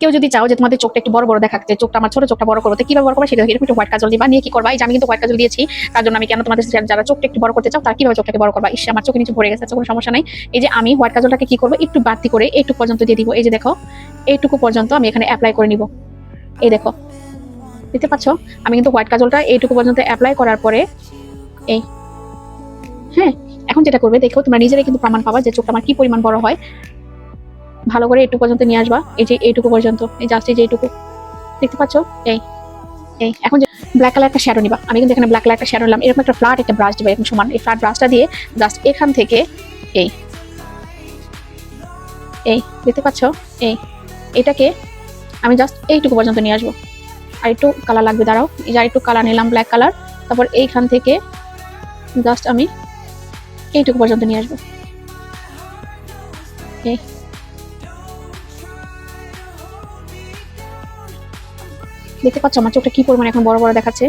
কেউ যদি চাও যে তোমাদের চোখটা একটু বড় বড় দেখাতে, চোখটা আমার ছোট চোখটা বড় করতে, কিভাবে বড় করবে সেটা এরকম একটু হোয়াইট কাজল দিবা। নিয়ে কি করবা, এই যে আমি কিন্তু হোয়াইট কাজল দিয়েছি, তার জন্য আমি কেন তোমাদের যারা চোখটা একটু বড় করতে চাও তারা কিভাবে চোখটাকে বড় করবা। ইসে আমার চোখের নিচে ভরে গেছে, কোনো সমস্যা নাই। এই যে আমি হোয়াইট কাজলটাকে কি করবো, একটু বাড়তি করে এইটুকু পর্যন্ত দিয়ে দিব। এই যে দেখো, এইটুকু পর্যন্ত আমি এখানে অ্যাপ্লাই করে নিব। এই দেখো, দেখতে পাচ্ছ, আমি কিন্তু হোয়াইট কাজলটা এইটুকু পর্যন্ত অ্যাপ্লাই করার পরে এই, হ্যাঁ, এখন যেটা করবে দেখো, তোমরা নিজেরাই কিন্তু প্রমাণ পাবা যে চোখটা আমার কি পরিমাণ বড় হয়। ভালো করে এইটুকু পর্যন্ত নিয়ে আসবা, এই যে এইটুকু পর্যন্ত, এই জাস্ট এই যে এইটুকু, দেখতে পাচ্ছ। এই এই এখন যে ব্ল্যাক কালার একটা শ্যাডো নিবা, আমি কিন্তু এখানে ব্ল্যাক কালার একটা শ্যাডো নিলাম। এরকম একটা ফ্ল্যাট একটা ব্রাশ দিবা, এরকম সমান এই ফ্ল্যাট ব্রাশটা দিয়ে জাস্ট এখান থেকে এই এই দেখতে পাচ্ছ, এই এটাকে আমি জাস্ট এইটুকু পর্যন্ত নিয়ে আসবো। আর একটু কালার লাগবে, দাঁড়াও, এই যে আরেকটু কালার নিলাম, ব্ল্যাক কালার। তারপর এইখান থেকে জাস্ট আমি এইটুকু পর্যন্ত নিয়ে আসবো। এই দেখতে পাচ্ছ আমার চোখটা কি পরিমাণ এখন বড় বড় দেখাচ্ছে।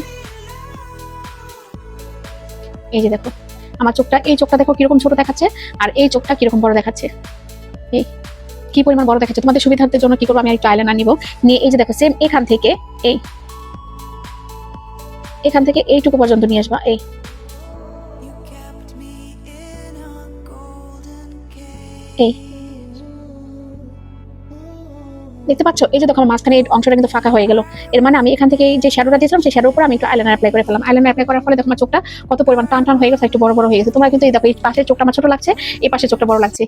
এই যে দেখো আমার চোখটা, এই চোখটা দেখো কিরকম ছোট দেখাচ্ছে, আর এই চোখটা কিরকম বড় দেখাচ্ছে। এই কি পরিমাণ বড় দেখাচ্ছে। তোমাদের সুবিধার্থের জন্য কি করবো, আমি একটু আইলাইনার নিব, নিয়ে এই যে দেখো সেম এখান থেকে এই, এখান থেকে এইটুকু পর্যন্ত নিয়ে আসবা। এই এই দেখতে পাচ্ছ, এই যে দেখো আমার মাঝখানে এই অংশটা কিন্তু ফাঁকা হয়ে গেল। এর মানে আমি এখান থেকে যে শ্যাডোটা দিয়েছিলাম, সেই শ্যাডোর উপর আমি একটু আইলাইনার অ্যাপ্লাই করে ফেলাম। আইলাইনার অ্যাপ্লাই করার ফলে দেখো আমার চোখটা কত পরিমাণ টান টান হয়ে গেছে, একটু বড় বড় হয়ে গেছে। তোমরা কিন্তু এই দেখো, এই পাশের চোখটা আমার ছোট লাগছে, এই পাশের চোখটা বড় লাগছে।